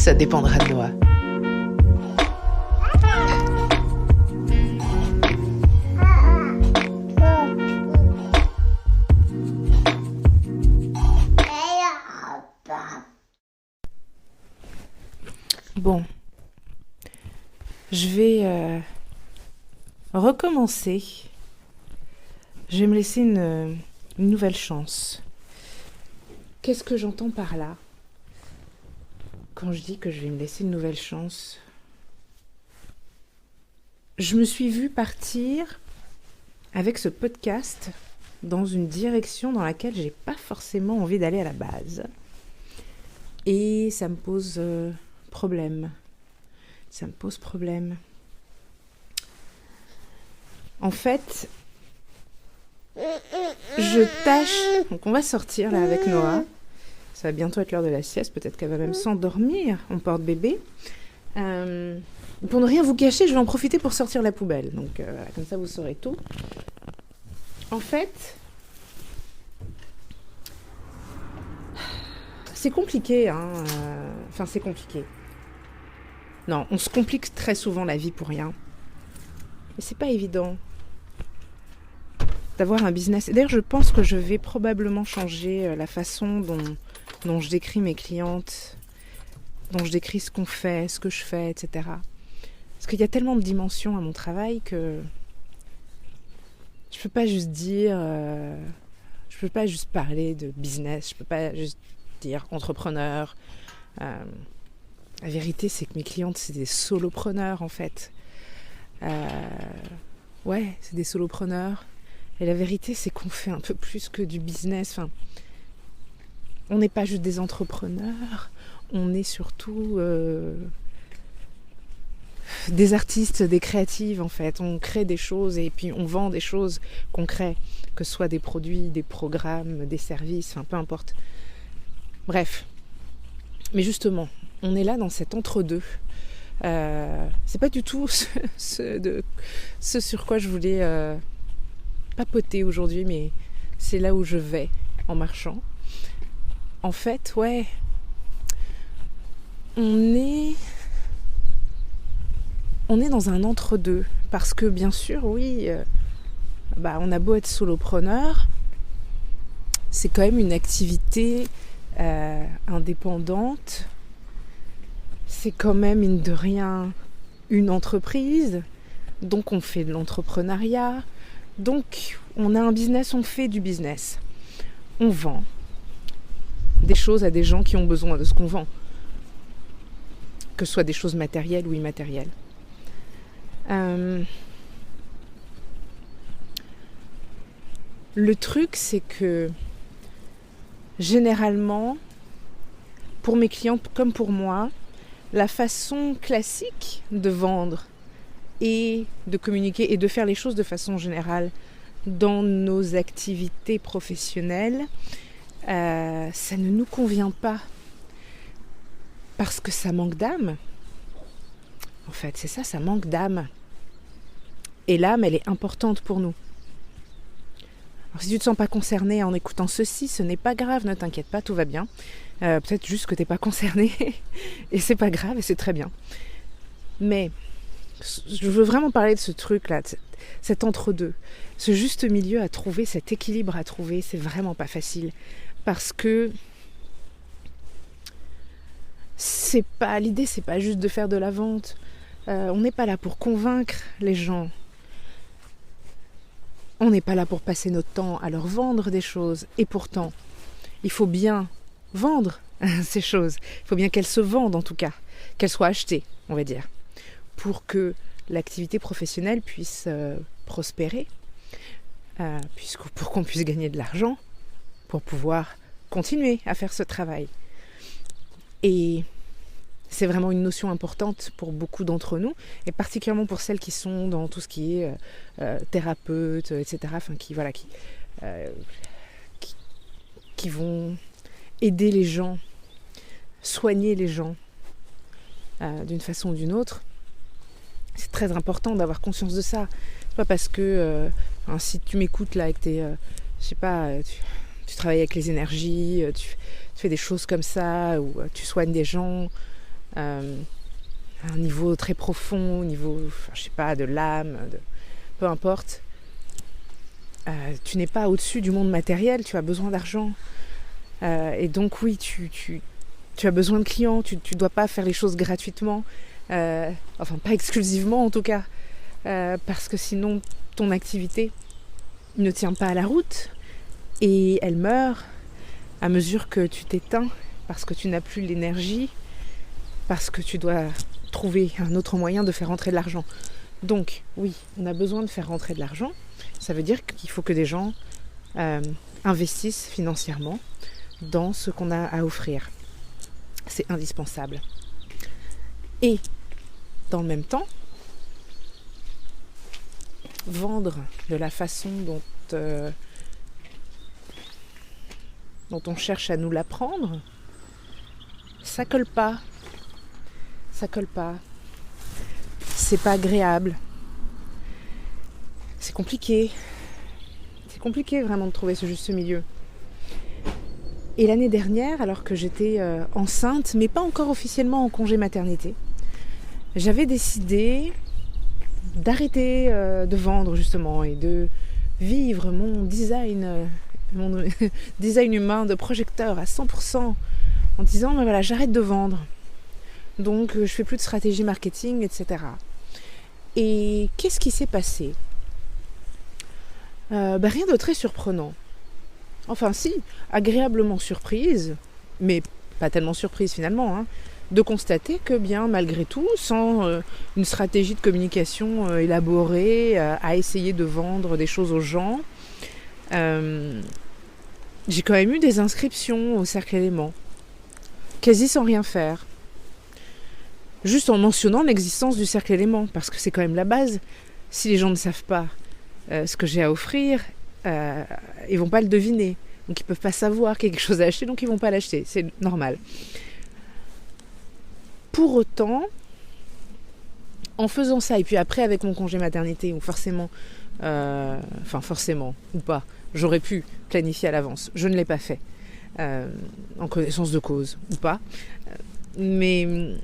Ça dépendra de Noah. Bon, je vais recommencer. Je vais me laisser une nouvelle chance. Qu'est-ce que j'entends par là quand je dis que je vais me laisser une nouvelle chance? Je me suis vue partir avec ce podcast dans une direction dans laquelle j'ai pas forcément envie d'aller à la base. Et ça me pose problème. Ça me pose problème. En fait, je tâche... Donc on va sortir là avec Noah. Ça va bientôt être l'heure de la sieste. Peut-être qu'elle va même s'endormir en porte-bébé. Pour ne rien vous cacher, je vais en profiter pour sortir la poubelle. Donc voilà, comme ça vous saurez tout. En fait, c'est compliqué. Enfin, c'est compliqué. Non, on se complique très souvent la vie pour rien. Mais c'est pas évident d'avoir un business. D'ailleurs, je pense que je vais probablement changer la façon dont je décris mes clientes, dont je décris ce qu'on fait, ce que je fais, etc. Parce qu'il y a tellement de dimensions à mon travail que je peux pas juste dire... je peux pas juste parler de business, je peux pas juste dire entrepreneur. La vérité, c'est que mes clientes, c'est des solopreneurs, en fait. Ouais, c'est des solopreneurs. Et la vérité, c'est qu'on fait un peu plus que du business. Enfin, on n'est pas juste des entrepreneurs, on est surtout des artistes, des créatives, en fait. On crée des choses et puis on vend des choses qu'on crée, que ce soit des produits, des programmes, des services, enfin, peu importe. Bref. Mais justement, on est là dans cet entre-deux. C'est pas du tout ce sur quoi je voulais papoter aujourd'hui, mais c'est là où je vais en marchant. En fait, ouais, on est dans un entre-deux. Parce que bien sûr, oui, on a beau être solopreneur, c'est quand même une activité indépendante. C'est quand même, mine de rien, une entreprise. Donc on fait de l'entrepreneuriat. Donc on a un business, on fait du business. On vend des choses à des gens qui ont besoin de ce qu'on vend. Que ce soit des choses matérielles ou immatérielles. Le truc, c'est que généralement, pour mes clients comme pour moi, la façon classique de vendre et de communiquer et de faire les choses de façon générale dans nos activités professionnelles, ça ne nous convient pas parce que ça manque d'âme. En fait, c'est ça, ça manque d'âme. Et l'âme, elle est importante pour nous. Alors, si tu ne te sens pas concerné en écoutant ceci, ce n'est pas grave, ne t'inquiète pas, tout va bien. Peut-être juste que tu n'es pas concerné et c'est pas grave et c'est très bien. Mais je veux vraiment parler de ce truc-là, cet entre-deux. Ce juste milieu à trouver, cet équilibre à trouver, c'est vraiment pas facile. Parce que l'idée, c'est pas juste de faire de la vente. On n'est pas là pour convaincre les gens. On n'est pas là pour passer notre temps à leur vendre des choses. Et pourtant, il faut bien vendre ces choses. Il faut bien qu'elles se vendent en tout cas. Qu'elles soient achetées, on va dire. Pour que l'activité professionnelle puisse prospérer. Pour qu'on puisse gagner de l'argent. Pour pouvoir continuer à faire ce travail. Et c'est vraiment une notion importante pour beaucoup d'entre nous, et particulièrement pour celles qui sont dans tout ce qui est thérapeute, etc. Enfin, qui vont aider les gens, soigner les gens d'une façon ou d'une autre. C'est très important d'avoir conscience de ça. C'est pas parce que si tu m'écoutes là avec tes, tu travailles avec les énergies, tu fais des choses comme ça, ou tu soignes des gens. à un niveau très profond, au niveau, je sais pas, de l'âme, peu importe. Tu n'es pas au-dessus du monde matériel, tu as besoin d'argent. Et donc oui, tu as besoin de clients, tu ne dois pas faire les choses gratuitement, enfin pas exclusivement en tout cas, parce que sinon ton activité ne tient pas à la route et elle meurt à mesure que tu t'éteins, parce que tu n'as plus l'énergie, parce que tu dois trouver un autre moyen de faire rentrer de l'argent. Donc oui, on a besoin de faire rentrer de l'argent. Ça veut dire qu'il faut que des gens investissent financièrement dans ce qu'on a à offrir. C'est indispensable. Et dans le même temps, vendre de la façon dont on cherche à nous l'apprendre, ça colle pas. Ça colle pas. C'est pas agréable. C'est compliqué. C'est compliqué vraiment de trouver ce juste milieu. Et l'année dernière, alors que j'étais enceinte, mais pas encore officiellement en congé maternité, j'avais décidé d'arrêter de vendre justement et de vivre mon design humain de projecteur à 100% en disant voilà, j'arrête de vendre. Donc je fais plus de stratégie marketing, etc. Et qu'est-ce qui s'est passé ? Rien de très surprenant. Enfin si, agréablement surprise, mais pas tellement surprise finalement, de constater que bien malgré tout, sans une stratégie de communication élaborée, à essayer de vendre des choses aux gens, j'ai quand même eu des inscriptions au Cercle Élément, quasi sans rien faire. Juste en mentionnant l'existence du Cercle Élément, parce que c'est quand même la base. Si les gens ne savent pas ce que j'ai à offrir, ils vont pas le deviner. Donc ils peuvent pas savoir qu'il y a quelque chose à acheter, donc ils vont pas l'acheter. C'est normal. Pour autant, en faisant ça, et puis après avec mon congé maternité, où forcément, forcément, ou pas, j'aurais pu planifier à l'avance. Je ne l'ai pas fait, en connaissance de cause, ou pas. Mais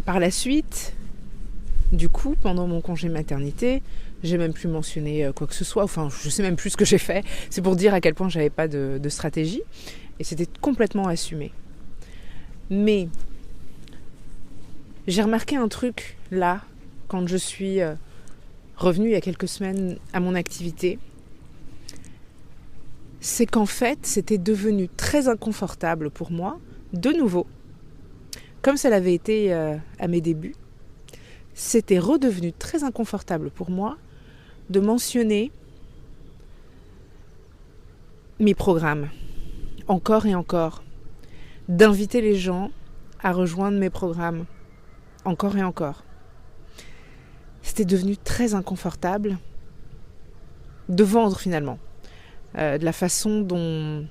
par la suite, du coup, pendant mon congé maternité, j'ai même plus mentionné quoi que ce soit. Enfin, je sais même plus ce que j'ai fait. C'est pour dire à quel point j'avais pas de stratégie. Et c'était complètement assumé. Mais j'ai remarqué un truc là, quand je suis revenue il y a quelques semaines à mon activité. C'est qu'en fait, c'était devenu très inconfortable pour moi, de nouveau, comme ça l'avait été à mes débuts. C'était redevenu très inconfortable pour moi de mentionner mes programmes, encore et encore, d'inviter les gens à rejoindre mes programmes, encore et encore. C'était devenu très inconfortable de vendre finalement, de la façon dont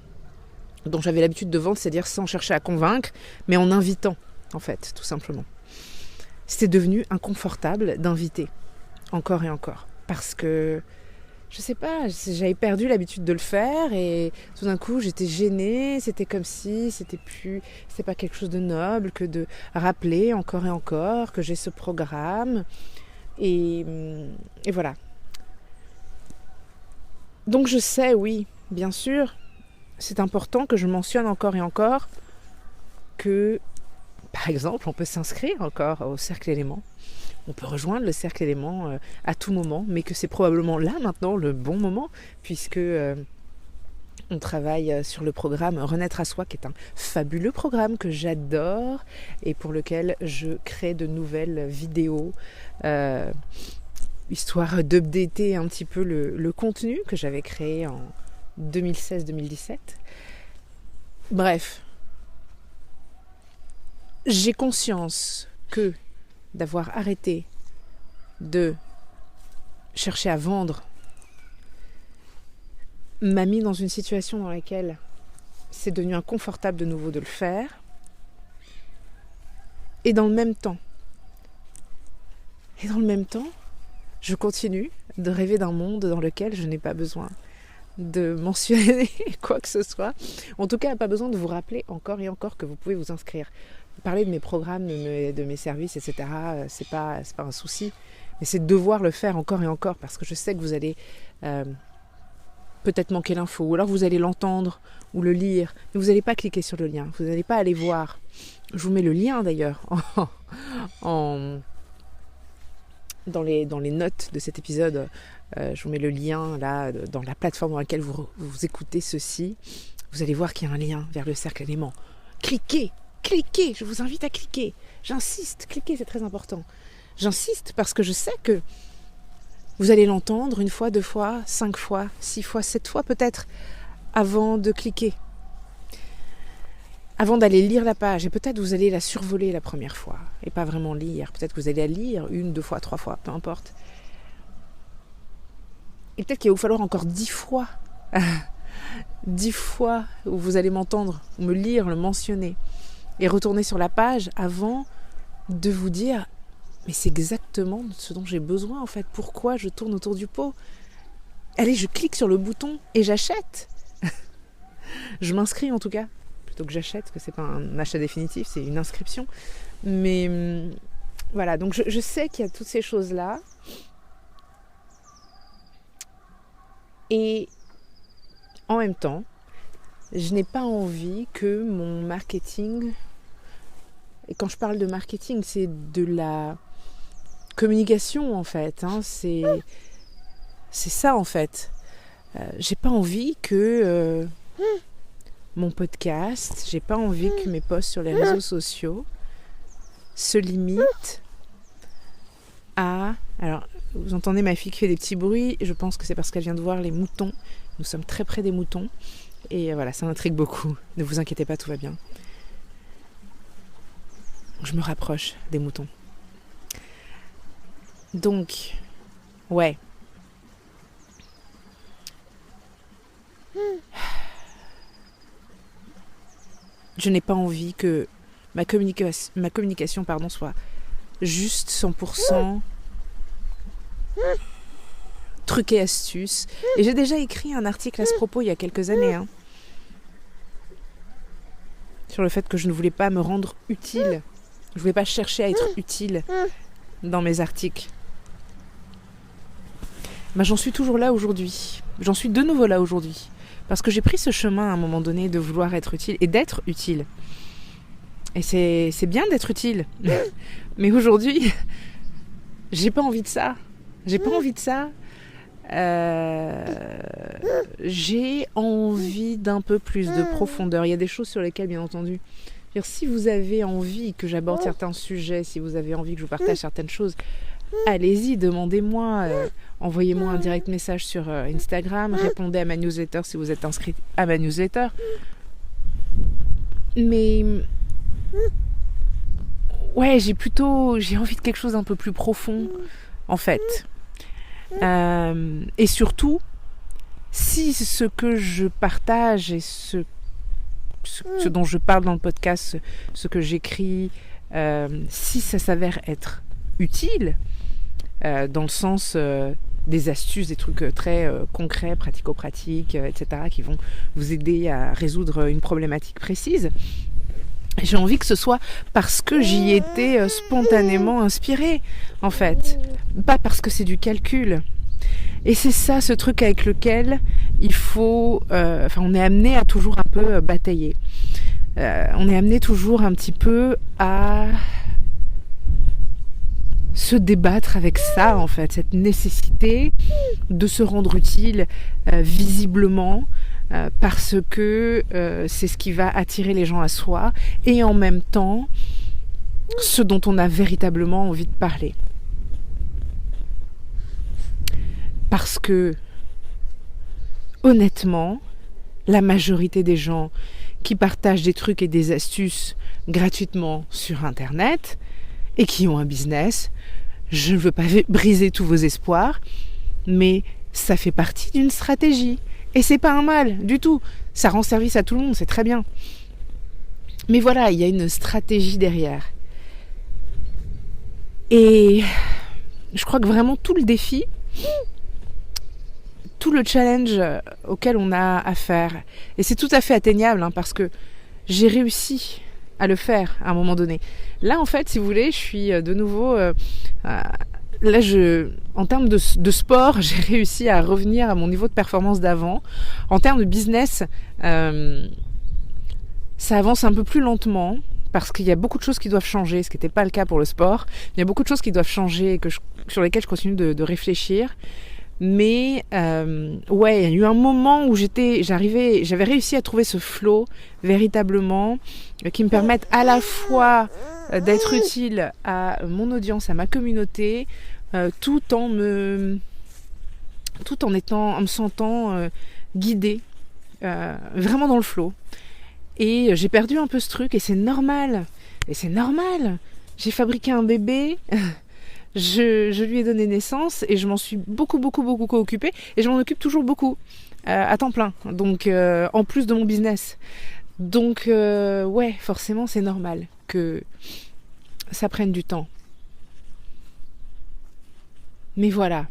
j'avais l'habitude de vendre, c'est-à-dire sans chercher à convaincre, mais en invitant, en fait, tout simplement. C'était devenu inconfortable d'inviter, encore et encore. Parce que, je sais pas, j'avais perdu l'habitude de le faire et tout d'un coup j'étais gênée, c'était comme si c'était pas quelque chose de noble que de rappeler encore et encore que j'ai ce programme. Et voilà. Donc je sais, oui, bien sûr, c'est important que je mentionne encore et encore que, par exemple, on peut s'inscrire encore au Cercle Élément. On peut rejoindre le Cercle Élément à tout moment, mais que c'est probablement là maintenant le bon moment, puisque on travaille sur le programme Renaître à soi, qui est un fabuleux programme que j'adore et pour lequel je crée de nouvelles vidéos, histoire d'updater un petit peu le contenu que j'avais créé en 2016-2017. Bref, j'ai conscience que d'avoir arrêté de chercher à vendre m'a mis dans une situation dans laquelle c'est devenu inconfortable de nouveau de le faire. Et dans le même temps, je continue de rêver d'un monde dans lequel je n'ai pas besoin de mentionner quoi que ce soit. En tout cas, pas besoin de vous rappeler encore et encore que vous pouvez vous inscrire. parler de mes programmes, de mes services, etc., c'est pas un souci. Mais c'est de devoir le faire encore et encore, parce que je sais que vous allez peut-être manquer l'info, ou alors vous allez l'entendre ou le lire, mais vous n'allez pas cliquer sur le lien, vous n'allez pas aller voir. Je vous mets le lien d'ailleurs dans les notes de cet épisode. Je vous mets le lien là dans la plateforme dans laquelle vous écoutez ceci. Vous allez voir qu'il y a un lien vers le cercle élément. Cliquez, je vous invite à cliquer. J'insiste, cliquez, c'est très important. J'insiste parce que je sais que vous allez l'entendre 1 fois, 2 fois, 5 fois, 6 fois, 7 fois peut-être avant de cliquer. Avant d'aller lire la page. Et peut-être vous allez la survoler la première fois et pas vraiment lire. Peut-être que vous allez la lire 1, 2 fois, 3 fois, peu importe. Et peut-être qu'il va vous falloir encore 10 fois. 10 fois où vous allez m'entendre, ou me lire, le mentionner. Et retourner sur la page avant de vous dire mais c'est exactement ce dont j'ai besoin en fait. Pourquoi je tourne autour du pot? Allez, je clique sur le bouton et j'achète. Je m'inscris en tout cas, plutôt que j'achète, parce que c'est pas un achat définitif, c'est une inscription. Mais voilà, donc je sais qu'il y a toutes ces choses-là. Et en même temps, je n'ai pas envie que mon marketing, et quand je parle de marketing, c'est de la communication en fait, c'est ça en fait. J'ai pas envie que mon podcast, j'ai pas envie que mes posts sur les réseaux sociaux se limitent à... Alors, vous entendez ma fille qui fait des petits bruits, je pense que c'est parce qu'elle vient de voir les moutons. Nous sommes très près des moutons. Et voilà, ça m'intrigue beaucoup. Ne vous inquiétez pas, tout va bien. Je me rapproche des moutons. Donc, ouais. Je n'ai pas envie que ma communication soit juste 100% truc et astuce. Et j'ai déjà écrit un article à ce propos il y a quelques années, sur le fait que je ne voulais pas me rendre utile. Je ne voulais pas chercher à être utile dans mes articles. Ben, j'en suis toujours là aujourd'hui. J'en suis de nouveau là aujourd'hui. Parce que j'ai pris ce chemin à un moment donné de vouloir être utile et d'être utile. Et c'est bien d'être utile. Mais aujourd'hui, j'ai pas envie de ça. J'ai pas envie de ça. J'ai envie d'un peu plus de profondeur. Il y a des choses sur lesquelles, bien entendu, si vous avez envie que j'aborde certains sujets, si vous avez envie que je vous partage certaines choses, allez-y, demandez-moi, envoyez-moi un direct message sur Instagram, répondez à ma newsletter si vous êtes inscrit à ma newsletter. Mais ouais, j'ai envie de quelque chose d'un peu plus profond, en fait. Et surtout, si ce que je partage et ce dont je parle dans le podcast, ce que j'écris, si ça s'avère être utile, dans le sens des astuces, des trucs très concrets, pratico-pratiques, etc., qui vont vous aider à résoudre une problématique précise, j'ai envie que ce soit parce que j'y étais spontanément inspirée, en fait. Pas parce que c'est du calcul. Et c'est ça, ce truc avec lequel il faut... on est amené à toujours un peu batailler. On est amené toujours un petit peu à se débattre avec ça, en fait. Cette nécessité de se rendre utile visiblement, parce que c'est ce qui va attirer les gens à soi, et en même temps, ce dont on a véritablement envie de parler. Parce que, honnêtement, la majorité des gens qui partagent des trucs et des astuces gratuitement sur Internet, et qui ont un business, je ne veux pas briser tous vos espoirs, mais ça fait partie d'une stratégie. Et c'est pas un mal du tout. Ça rend service à tout le monde, c'est très bien. Mais voilà, il y a une stratégie derrière. Et je crois que vraiment tout le défi, tout le challenge auquel on a affaire, et c'est tout à fait atteignable, parce que j'ai réussi à le faire à un moment donné. Là, en fait, si vous voulez, je suis de nouveau... Là, en termes de sport, j'ai réussi à revenir à mon niveau de performance d'avant. En termes de business, ça avance un peu plus lentement parce qu'il y a beaucoup de choses qui doivent changer, ce qui n'était pas le cas pour le sport. Il y a beaucoup de choses qui doivent changer sur lesquelles je continue de réfléchir. Mais ouais, il y a eu un moment où j'avais réussi à trouver ce flow véritablement qui me permette à la fois d'être utile à mon audience, à ma communauté, tout en me sentant guidée, vraiment dans le flow. Et j'ai perdu un peu ce truc et c'est normal. J'ai fabriqué un bébé. Je lui ai donné naissance et je m'en suis beaucoup occupée et je m'en occupe toujours beaucoup à temps plein, donc en plus de mon business. Donc ouais, forcément c'est normal que ça prenne du temps. Mais voilà.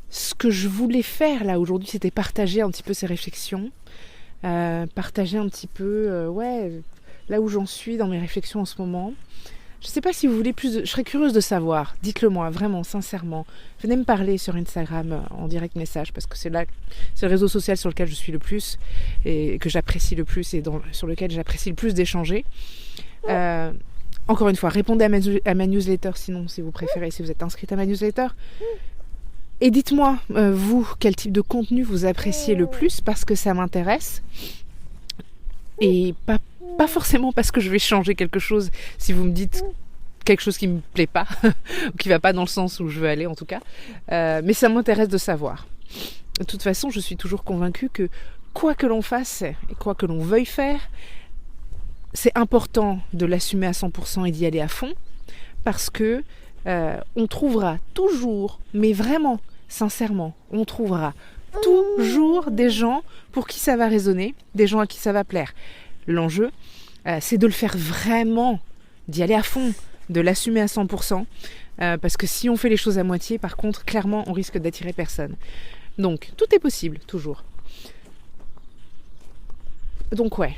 Ce que je voulais faire là aujourd'hui, c'était partager un petit peu ces réflexions, partager un petit peu ouais, là où j'en suis dans mes réflexions en ce moment. Je ne sais pas si vous voulez plus je serais curieuse de savoir. Dites-le moi, vraiment, sincèrement. Venez me parler sur Instagram en direct message parce que c'est le réseau social sur lequel je suis le plus et que j'apprécie le plus et sur lequel j'apprécie le plus d'échanger. Encore une fois, répondez à ma newsletter sinon, si vous préférez, si vous êtes inscrite à ma newsletter. Et dites-moi, vous, quel type de contenu vous appréciez le plus parce que ça m'intéresse. Et pas forcément parce que je vais changer quelque chose si vous me dites quelque chose qui me plaît pas ou qui va pas dans le sens où je veux aller en tout cas, mais ça m'intéresse de savoir. De toute façon, je suis toujours convaincue que quoi que l'on fasse et quoi que l'on veuille faire, c'est important de l'assumer à 100% et d'y aller à fond parce que on trouvera toujours, mais vraiment sincèrement, on trouvera toujours des gens pour qui ça va résonner, des gens à qui ça va plaire. L'enjeu, c'est de le faire vraiment, d'y aller à fond, de l'assumer à 100%, parce que si on fait les choses à moitié, par contre, clairement, on risque d'attirer personne. Donc, tout est possible, toujours. Donc, ouais.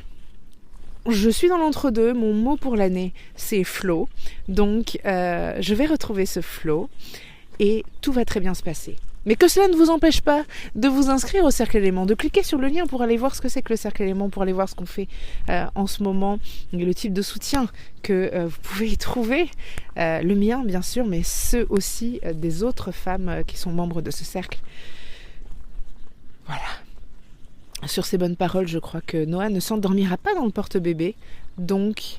Je suis dans l'entre-deux, mon mot pour l'année, c'est flow. Donc, je vais retrouver ce flow et tout va très bien se passer. Mais que cela ne vous empêche pas de vous inscrire au Cercle Élément, de cliquer sur le lien pour aller voir ce que c'est que le Cercle Élément, pour aller voir ce qu'on fait en ce moment, et le type de soutien que vous pouvez y trouver. Le mien, bien sûr, mais ceux aussi des autres femmes qui sont membres de ce cercle. Voilà. Sur ces bonnes paroles, je crois que Noah ne s'endormira pas dans le porte-bébé. Donc,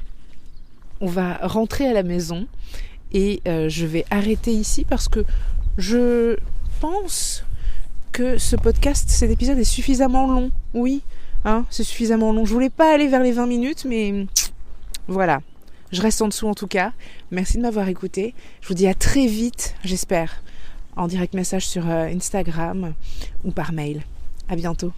on va rentrer à la maison et je vais arrêter ici parce que je pense que ce podcast, cet épisode est suffisamment long. Oui, c'est suffisamment long. Je voulais pas aller vers les 20 minutes, mais voilà. Je reste en dessous en tout cas. Merci de m'avoir écouté. Je vous dis à très vite, j'espère, en direct message sur Instagram ou par mail. À bientôt.